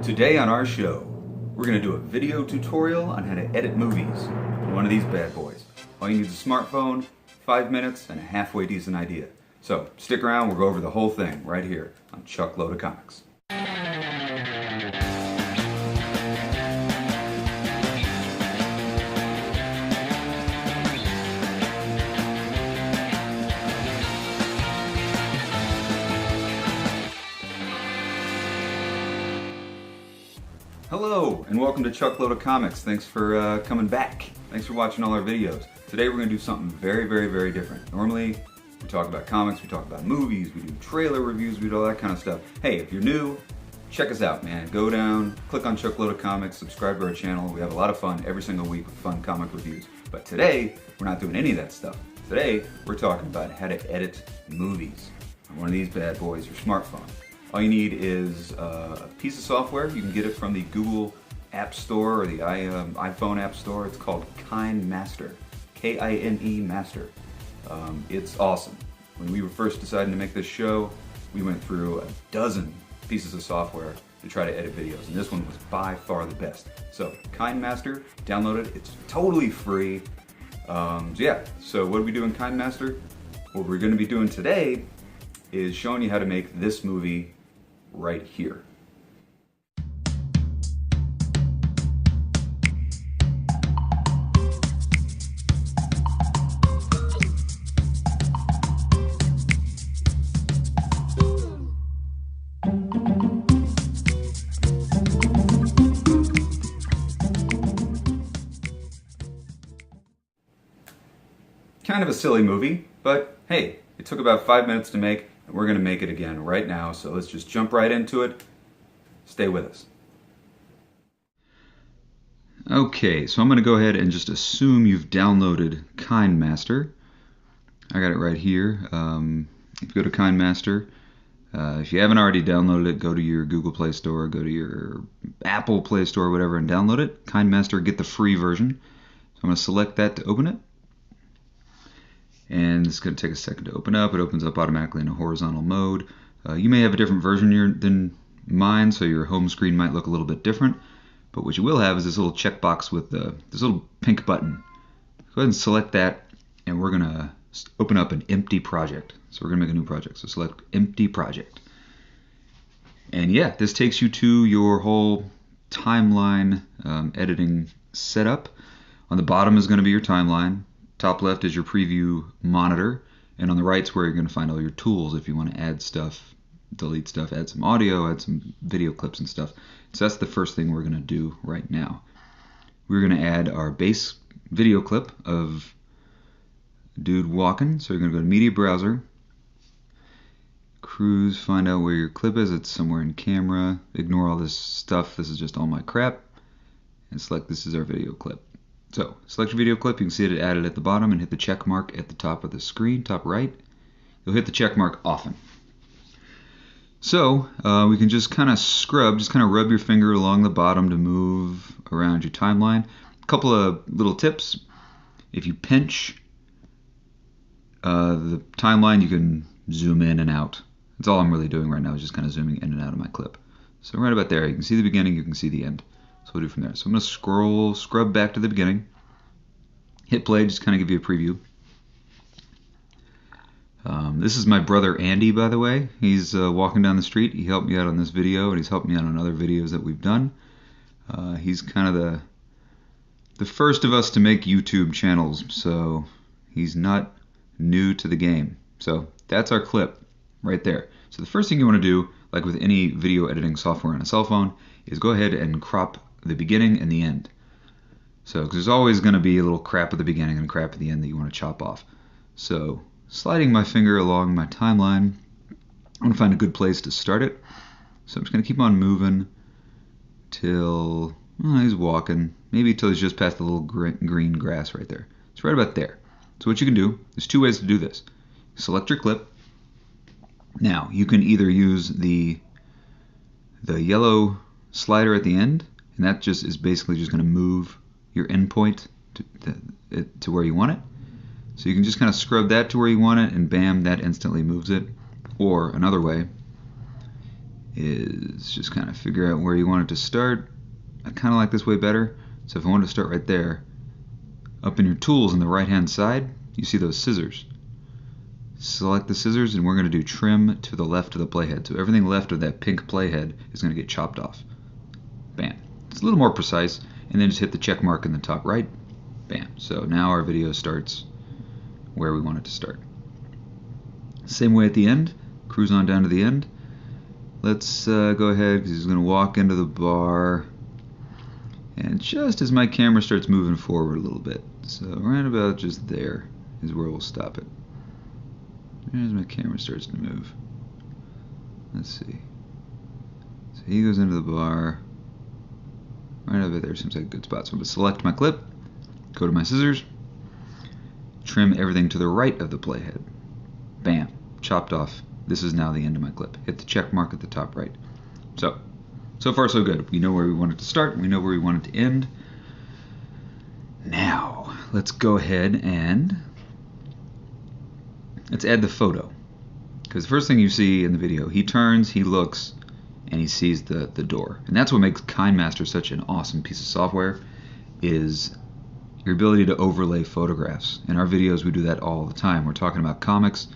Today on our show, we're going to do a video tutorial on how to edit movies in one of these bad boys. All you need is a smartphone, 5 minutes, and a halfway decent idea. So stick around, we'll go over the whole thing right here on Chuck Load of Comics. Hello, and welcome to Chuck Load of Comics. Thanks for coming back. Thanks for watching all our videos. Today we're going to do something very different. Normally, we talk about comics, we talk about movies, we do trailer reviews, we do all that kind of stuff. Hey, if you're new, check us out, man. Go down, click on Chuck Load of Comics, subscribe to our channel. We have a lot of fun every single week with fun comic reviews. But today, we're not doing any of that stuff. Today, we're talking about how to edit movies on one of these bad boys, your smartphone. All you need is a piece of software. You can get it from the Google App Store or the iPhone App Store. It's called Kinemaster, K-I-N-E Master. It's awesome. When we were first deciding to make this show, we went through a dozen pieces of software to try to edit videos, and this one was by far the best. So, Kinemaster, download it. It's totally free. So what do we do in Kinemaster? What we're going to be doing today is showing you how to make this movie right here. Kind of a silly movie, but hey, it took about 5 minutes to make, and we're going to make it again right now, so let's just jump right into it. Stay with us. Okay, so I'm going to go ahead and just assume you've downloaded Kinemaster. I got it right here. If you go to Kinemaster, if you haven't already downloaded it, go to your Google Play Store, go to your Apple Play Store, whatever, and download it. Kinemaster, get the free version. So I'm going to select that to open it. And it's going to take a second to open up. It opens up automatically in a horizontal mode. You may have a different version than mine, so your home screen might look a little bit different. But what you will have is this little checkbox with this little pink button. Go ahead and select that, and we're going to open up an empty project. So we're going to make a new project. So select empty project. And yeah, this takes you to your whole timeline editing setup. On the bottom is going to be your timeline. Top left is your preview monitor, and on the right is where you're going to find all your tools if you want to add stuff, delete stuff, add some audio, add some video clips and stuff. So that's the first thing we're going to do right now. We're going to add our base video clip of dude walking. So you're going to go to Media Browser, cruise, find out where your clip is. It's somewhere in camera. Ignore all this stuff. This is just all my crap. And select this is our video clip. So, select your video clip, you can see it added at the bottom, and hit the check mark at the top of the screen, top right. You'll hit the check mark often. So, we can just kind of scrub, just kind of rub your finger along the bottom to move around your timeline. A couple of little tips. If you pinch the timeline, you can zoom in and out. That's all I'm really doing right now, is just kind of zooming in and out of my clip. So right about there, you can see the beginning, you can see the end. So we'll do from there. So I'm going to scrub back to the beginning. Hit play, just kind of give you a preview. This is my brother Andy, by the way. He's walking down the street. He helped me out on this video, and he's helped me out on other videos that we've done. He's kind of the first of us to make YouTube channels, so he's not new to the game. So that's our clip right there. So the first thing you want to do, like with any video editing software on a cell phone, is go ahead and crop the beginning and the end. So, because there's always going to be a little crap at the beginning and crap at the end that you want to chop off. So, sliding my finger along my timeline, I want to find a good place to start it. So I'm just going to keep on moving till he's walking, maybe till he's just past the little green grass right there. It's right about there. So what you can do, there's two ways to do this. Select your clip. Now, you can either use the yellow slider at the end, and that just is basically just going to move your endpoint to where you want it. So you can just kind of scrub that to where you want it, and bam, that instantly moves it. Or another way is just kind of figure out where you want it to start. I kind of like this way better. So if I wanted to start right there, up in your tools on the right hand side, you see those scissors. Select the scissors and we're going to do trim to the left of the playhead. So everything left of that pink playhead is going to get chopped off. Bam. It's a little more precise, and then just hit the check mark in the top right. Bam. So now our video starts where we want it to start. Same way at the end. Cruise on down to the end. Let's go ahead, because he's going to walk into the bar. And just as my camera starts moving forward a little bit, so right about just there is where we'll stop it. As my camera starts to move. Let's see. So he goes into the bar. Right over there seems like a good spot. So I'm going to select my clip, go to my scissors, trim everything to the right of the playhead. Bam. Chopped off. This is now the end of my clip. Hit the check mark at the top right. So far so good. We know where we want it to start. We know where we want it to end. Now, let's go ahead and let's add the photo. Because the first thing you see in the video, he turns, he looks, and he sees the door. And that's what makes Kinemaster such an awesome piece of software, is your ability to overlay photographs. In our videos, we do that all the time. We're talking about comics.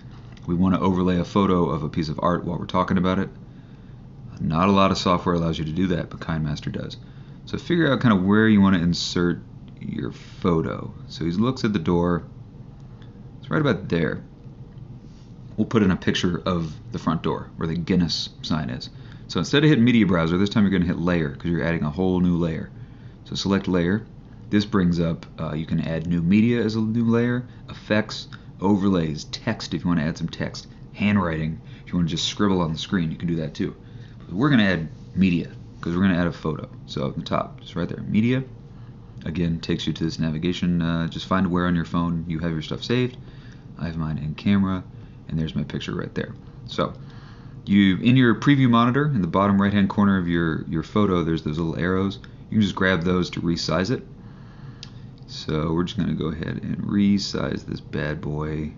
We want to overlay a photo of a piece of art while we're talking about it. Not a lot of software allows you to do that, but Kinemaster does. So figure out kind of where you want to insert your photo. So he looks at the door. It's right about there. We'll put in a picture of the front door where the Guinness sign is. So instead of hitting Media Browser, this time you're going to hit Layer, because you're adding a whole new layer. So select Layer. This brings up, you can add new media as a new layer, effects, overlays, text if you want to add some text, handwriting. If you want to just scribble on the screen, you can do that too. But we're going to add media, because we're going to add a photo. So at the top, just right there, media. Again, takes you to this navigation. Just find where on your phone you have your stuff saved. I have mine in camera, and there's my picture right there. So in your preview monitor, in the bottom right hand corner of your photo, there's those little arrows. You can just grab those to resize it. So we're just going to go ahead and resize this bad boy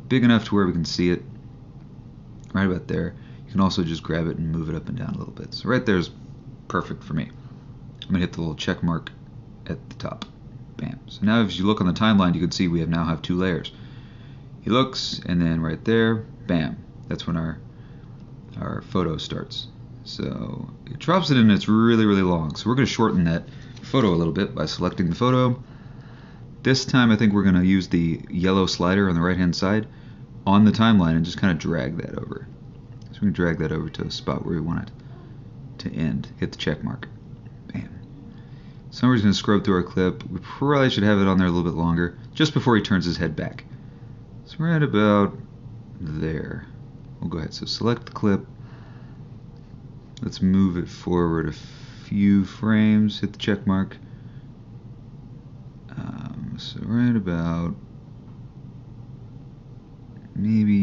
big enough to where we can see it right about there. You can also just grab it and move it up and down a little bit. So right there is perfect for me. I'm going to hit the little check mark at the top. Bam. So now if you look on the timeline, you can see we now have two layers. He looks, and then right there, bam. That's when our photo starts. So it drops it in, it's really, really long. So we're going to shorten that photo a little bit by selecting the photo. This time I think we're going to use the yellow slider on the right hand side on the timeline and just kind of drag that over. So we can drag that over to a spot where we want it to end. Hit the check mark. Bam. So we're just going to scrub through our clip. We probably should have it on there a little bit longer, just before he turns his head back. So we're at about there. We'll go ahead. So select the clip. Let's move it forward a few frames. Hit the check mark. So right about maybe,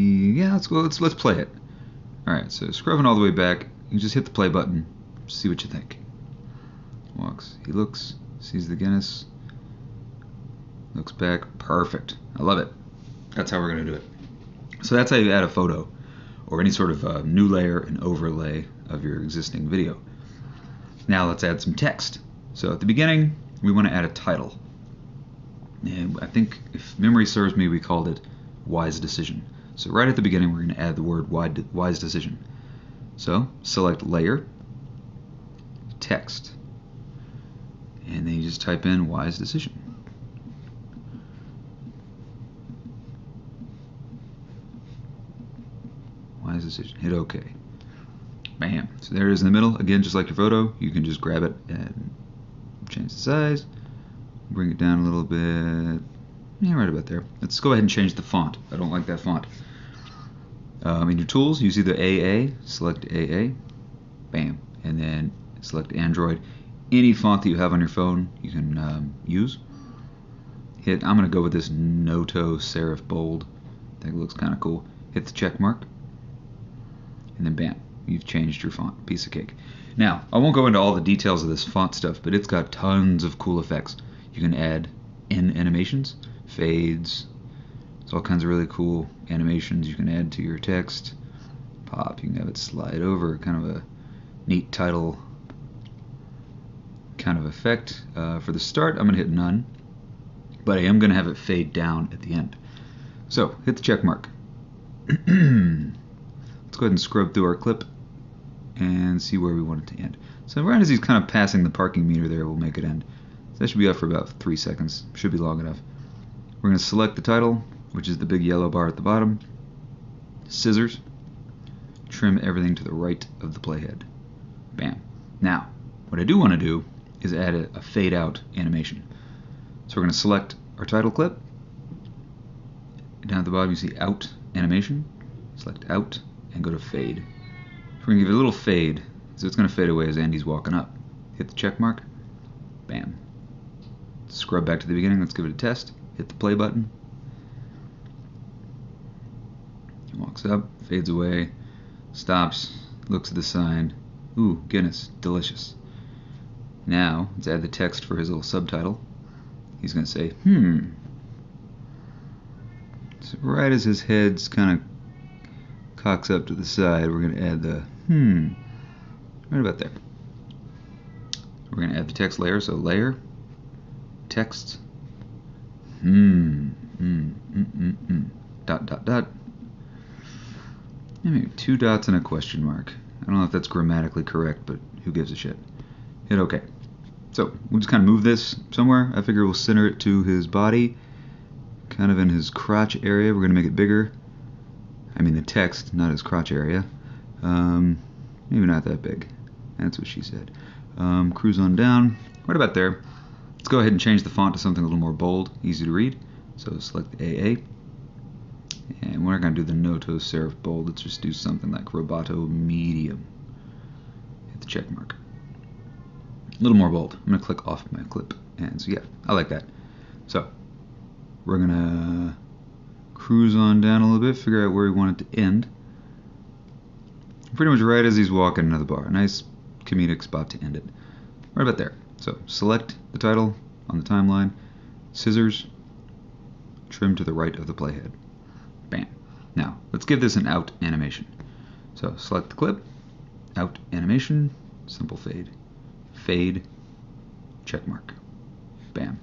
yeah, let's go. Let's play it. All right. So scrubbing all the way back, you just hit the play button. See what you think. Walks. He looks. Sees the Guinness. Looks back. Perfect. I love it. That's how we're going to do it. So that's how you add a photo or any sort of new layer and overlay of your existing video. Now let's add some text. So at the beginning, we want to add a title. And I think, if memory serves me, we called it Wise Decision. So right at the beginning, we're going to add the word Wise Decision. So select Layer, Text, and then you just type in Wise Decision. Wise Decision. Hit OK. Bam. So there it is in the middle. Again, just like your photo, you can just grab it and change the size. Bring it down a little bit. Yeah, right about there. Let's go ahead and change the font. I don't like that font. In your tools, you see the AA. Select AA. Bam. And then select Android. Any font that you have on your phone, you can use. I'm going to go with this Noto Serif Bold. I think it looks kind of cool. Hit the check mark. And then bam. You've changed your font. Piece of cake. Now, I won't go into all the details of this font stuff, but it's got tons of cool effects. You can add in animations, fades, there's all kinds of really cool animations you can add to your text. Pop, you can have it slide over, kind of a neat title kind of effect. For the start, I'm going to hit none, but I am going to have it fade down at the end. So hit the check mark. Let's go ahead and scrub through our clip and see where we want it to end. So right as he's kind of passing the parking meter there, we'll make it end. So that should be up for about 3 seconds. Should be long enough. We're going to select the title, which is the big yellow bar at the bottom. Scissors. Trim everything to the right of the playhead. Bam. Now, what I do want to do is add a fade out animation. So we're going to select our title clip. Down at the bottom you see out animation. Select out and go to fade. So we're going to give it a little fade, so it's going to fade away as Andy's walking up. Hit the check mark. Bam. Scrub back to the beginning. Let's give it a test. Hit the play button. He walks up, fades away, stops, looks at the sign. Ooh, Guinness, delicious. Now, let's add the text for his little subtitle. He's going to say, So right as his head's kind of cocks up to the side, we're going to add the right about there. We're going to add the text layer, so layer, text, dot, dot, dot. Maybe 2 dots and a question mark. I don't know if that's grammatically correct, but who gives a shit. Hit OK. So we'll just kind of move this somewhere. I figure we'll center it to his body, kind of in his crotch area. We're going to make it bigger. I mean the text, not his crotch area. Maybe not that big. That's what she said. Cruise on down. Right about there. Let's go ahead and change the font to something a little more bold, easy to read. So select the AA. And we're not going to do the Noto Serif bold. Let's just do something like Roboto Medium. Hit the check mark. A little more bold. I'm going to click off my clip. And so yeah, I like that. So we're going to cruise on down a little bit, figure out where we want it to end. Pretty much right as he's walking into the bar. A nice comedic spot to end it. Right about there. So select the title on the timeline, scissors, trim to the right of the playhead. Bam. Now, let's give this an out animation. So select the clip, out animation, simple fade. Fade, check mark. Bam.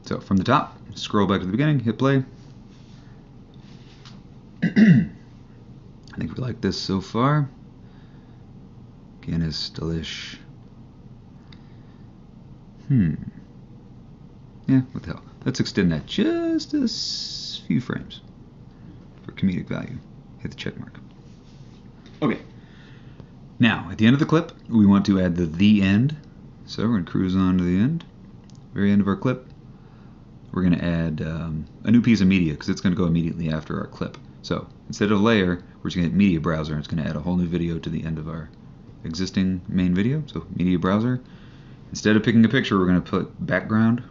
So from the top, scroll back to the beginning, hit play. I think we like this so far. Guinness, delish. Yeah, what the hell. Let's extend that just a few frames for comedic value. Hit the check mark. Okay. Now, at the end of the clip, we want to add the end. So we're going to cruise on to the end. Very end of our clip. We're going to add a new piece of media because it's going to go immediately after our clip. So instead of layer, we're just going to hit media browser, and it's going to add a whole new video to the end of our existing main video. So media browser. Instead of picking a picture, we're going to put background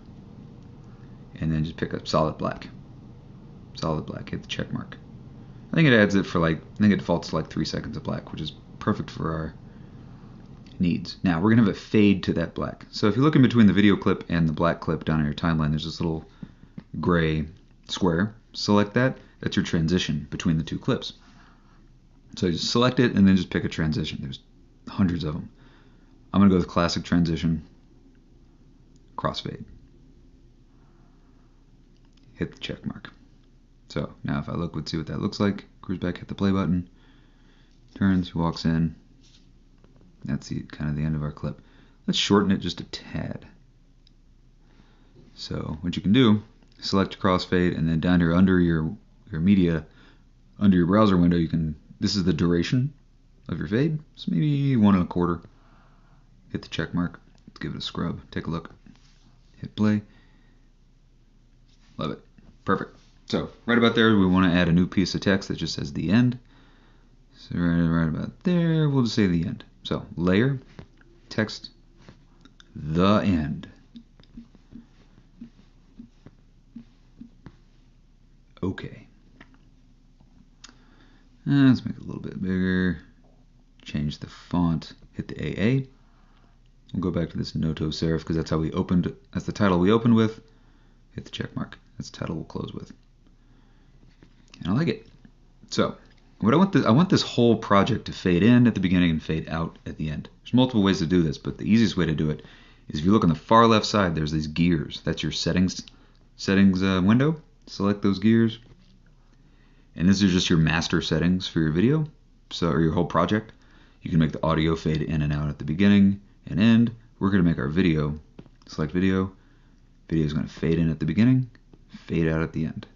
and then just pick up solid black. Solid black, hit the check mark. I think it adds it for I think it defaults to like 3 seconds of black, which is perfect for our needs. Now we're going to have a fade to that black. So if you look in between the video clip and the black clip down on your timeline, there's this little gray square. Select that. That's your transition between the two clips. So you just select it and then just pick a transition. There's hundreds of them. I'm going to go with classic transition, crossfade. Hit the check mark. So now if I look, let's see what that looks like. Cruise back, hit the play button. Turns, walks in. That's kind of the end of our clip. Let's shorten it just a tad. So what you can do, select crossfade, and then down here under your media, under your browser window, you can. This is the duration of your fade. So maybe 1 1/4. Hit the check mark. Let's give it a scrub. Take a look. Hit play. Love it. Perfect. So right about there, we want to add a new piece of text that just says the end. So right about there, we'll just say the end. So layer, text, the end. Okay. Let's make it a little bit bigger. Change the font. Hit the AA. We'll go back to this Noto Serif because that's how we opened. That's the title we opened with. Hit the check mark. That's the title we'll close with. And I like it. So I want this whole project to fade in at the beginning and fade out at the end. There's multiple ways to do this, but the easiest way to do it is if you look on the far left side, there's these gears. That's your settings window. Select those gears. And these are just your master settings for your video, or your whole project. You can make the audio fade in and out at the beginning and end. We're going to make our video. Select video. Video is going to fade in at the beginning, fade out at the end.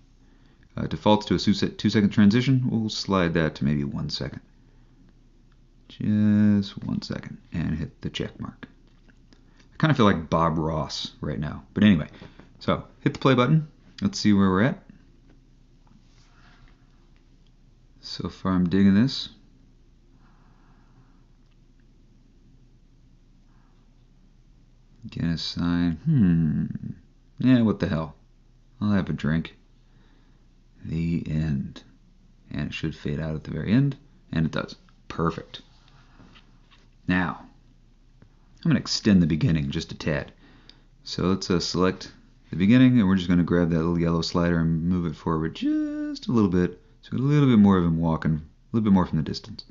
Defaults to a 2-second transition. We'll slide that to maybe 1 second. Just 1 second. And hit the check mark. I kind of feel like Bob Ross right now. But anyway, so hit the play button. Let's see where we're at. So far I'm digging this. Get a sign. Yeah, what the hell. I'll have a drink. The end. And it should fade out at the very end. And it does. Perfect. Now, I'm going to extend the beginning just a tad. So let's select the beginning, and we're just going to grab that little yellow slider and move it forward just a little bit. So a little bit more of him walking, a little bit more from the distance.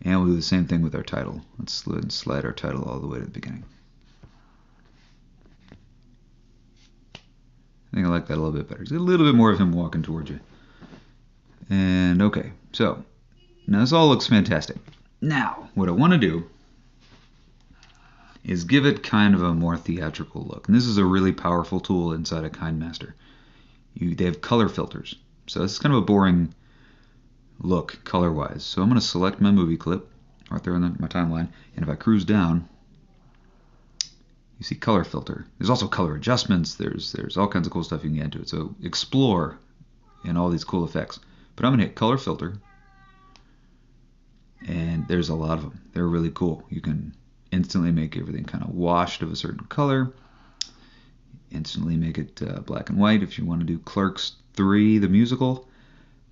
And we'll do the same thing with our title. Let's slide our title all the way to the beginning. I think I like that a little bit better. Just a little bit more of him walking towards you. And okay, so now this all looks fantastic. Now, what I want to do is give it kind of a more theatrical look. And this is a really powerful tool inside of Kinemaster. They have color filters. So this is kind of a boring look color-wise. So I'm going to select my movie clip right there on my timeline. And if I cruise down, you see color filter. There's also color adjustments. There's all kinds of cool stuff you can get into it. So explore in all these cool effects. But I'm going to hit color filter. And there's a lot of them. They're really cool. You can instantly make everything kind of washed of a certain color. Instantly make it black and white if you want to do Clerks 3, the musical.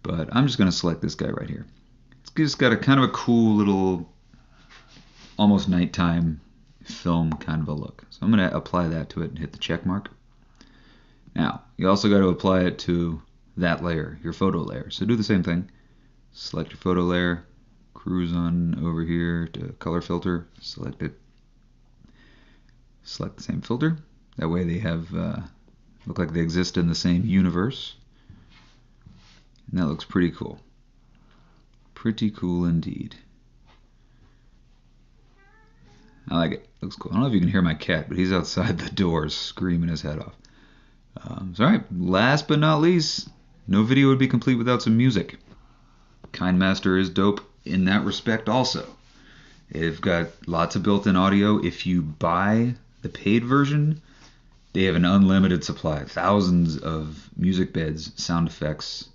But I'm just going to select this guy right here. It's just got a kind of a cool little, almost nighttime film kind of a look. So I'm going to apply that to it and hit the check mark. Now, you also got to apply it to that layer, your photo layer. So do the same thing. Select your photo layer, cruise on over here to color filter, select it. Select the same filter. That way they have look like they exist in the same universe. And that looks pretty cool. Pretty cool indeed. I like it. Looks cool. I don't know if you can hear my cat, but he's outside the doors screaming his head off. So alright, last but not least, no video would be complete without some music. Kinemaster is dope in that respect also. They've got lots of built-in audio. If you buy the paid version, they have an unlimited supply. Thousands of music beds, sound effects,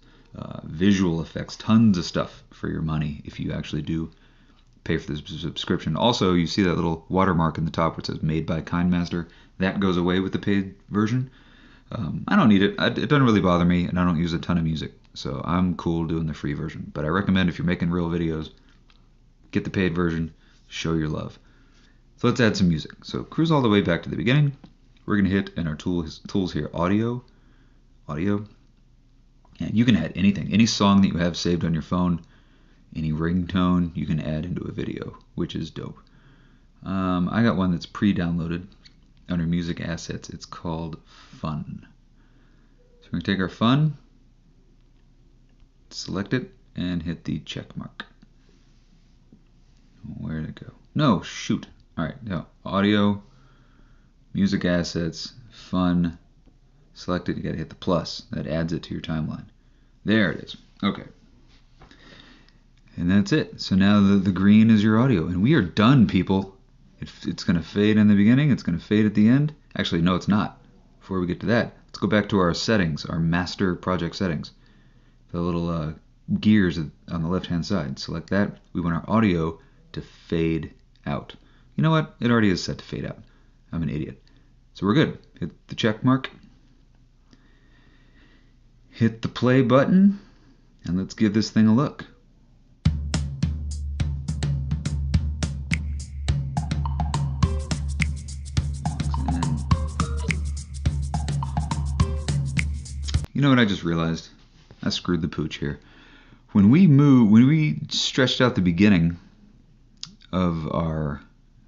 visual effects, tons of stuff for your money if you actually do pay for this subscription. Also, you see that little watermark in the top where it says made by Kinemaster. That goes away with the paid version. I don't need it. It doesn't really bother me, and I don't use a ton of music. So I'm cool doing the free version. But I recommend if you're making real videos, get the paid version, show your love. So let's add some music. So cruise all the way back to the beginning. We're going to hit in our tools here, audio. And you can add anything. Any song that you have saved on your phone, any ringtone, you can add into a video, which is dope. I got one that's pre-downloaded under Music Assets. It's called Fun. So we're going to take our Fun, select it, and hit the check mark. Where did it go? No, shoot. Alright, no. Audio, Music Assets, Fun. Select it, you gotta hit the plus. That adds it to your timeline. There it is. Okay. And that's it. So now the green is your audio. And we are done, people. It's going to fade in the beginning. It's going to fade at the end. Actually, no, it's not. Before we get to that, let's go back to our settings, our master project settings. The little gears on the left-hand side. Select that. We want our audio to fade out. You know what? It already is set to fade out. I'm an idiot. So we're good. Hit the check mark. Hit the play button. And let's give this thing a look. You know what I just realized? I screwed the pooch here. when we stretched out the beginning of our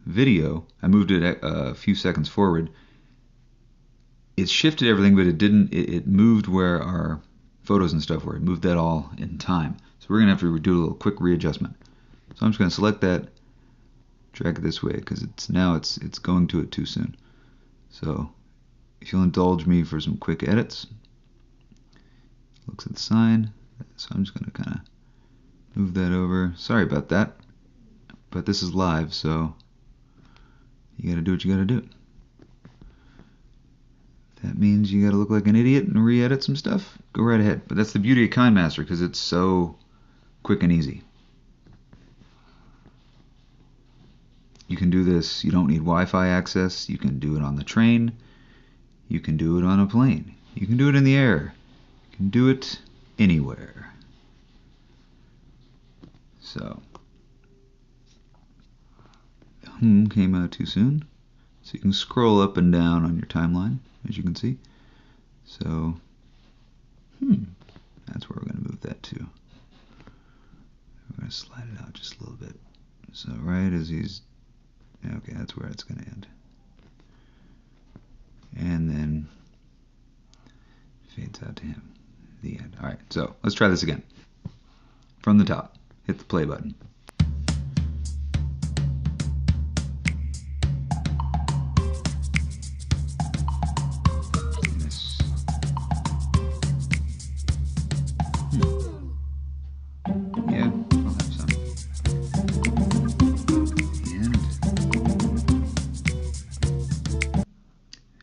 video, I moved it a few seconds forward. It shifted everything, but it didn't. It moved where our photos and stuff were. It moved that all in time. So we're gonna have to do a little quick readjustment. So I'm just gonna select that, drag it this way, because it's going to it too soon. So if you'll indulge me for some quick edits, looks at the sign. So I'm just gonna kind of move that over. Sorry about that, but this is live, so you gotta do what you gotta do. That means you gotta look like an idiot and re-edit some stuff. Go right ahead. But that's the beauty of Kinemaster, because it's so quick and easy. You can do this. You don't need Wi-Fi access. You can do it on the train. You can do it on a plane. You can do it in the air. You can do it anywhere. So, came out too soon. So you can scroll up and down on your timeline, as you can see. So, that's where we're going to move that to. We're going to slide it out just a little bit. So right as he's, okay, that's where it's going to end. And then fades out to him. The end. All right, so let's try this again. From the top, hit the play button. Yeah, I'll have some.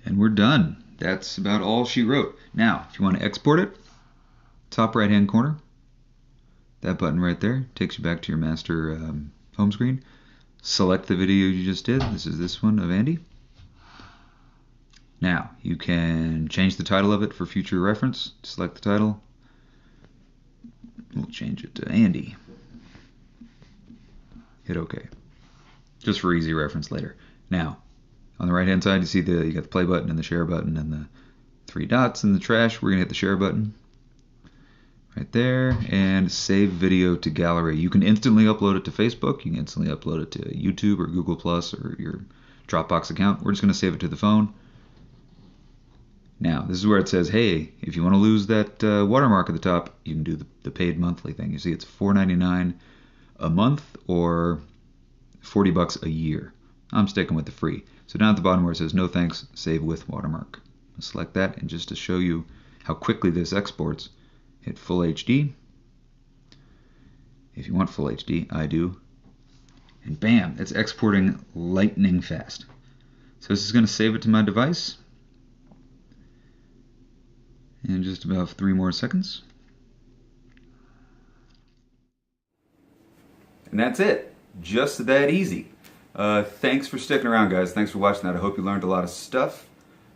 And we're done. That's about all she wrote. Now, if you want to export it, top right hand corner, that button right there takes you back to your master home screen. Select the video you just did. This is this one of Andy. Now, you can change the title of it for future reference. Select the title. We'll change it to Andy. Hit OK. Just for easy reference later. Now, on the right hand side, you see you got the play button and the share button and the three dots in the trash. We're going to hit the share button right there and save video to gallery. You can instantly upload it to Facebook. You can instantly upload it to YouTube or Google Plus or your Dropbox account. We're just going to save it to the phone. Now, this is where it says, hey, if you want to lose that watermark at the top, you can do the paid monthly thing. You see it's $4.99 a month or $40 a year. I'm sticking with the free. So down at the bottom where it says no thanks, save with watermark. I'll select that, and just to show you how quickly this exports, hit full HD. If you want full HD, I do. And bam, it's exporting lightning fast. So this is going to save it to my device in just about 3 more seconds. And that's it. Just that easy. Thanks for sticking around, guys. Thanks for watching that. I hope you learned a lot of stuff.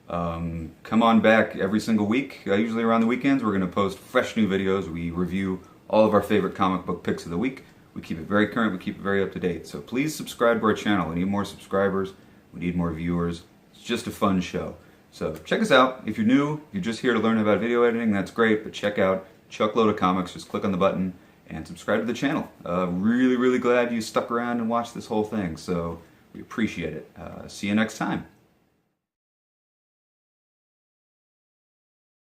Come on back every single week. Usually around the weekends, we're going to post fresh new videos. We review all of our favorite comic book picks of the week. We keep it very current. We keep it very up to date. So please subscribe to our channel. We need more subscribers. We need more viewers. It's just a fun show. So check us out. If you're new, you're just here to learn about video editing, that's great. But check out Chuckload of Comics. Just click on the button and subscribe to the channel. Really, really glad you stuck around and watched this whole thing. So we appreciate it. See you next time.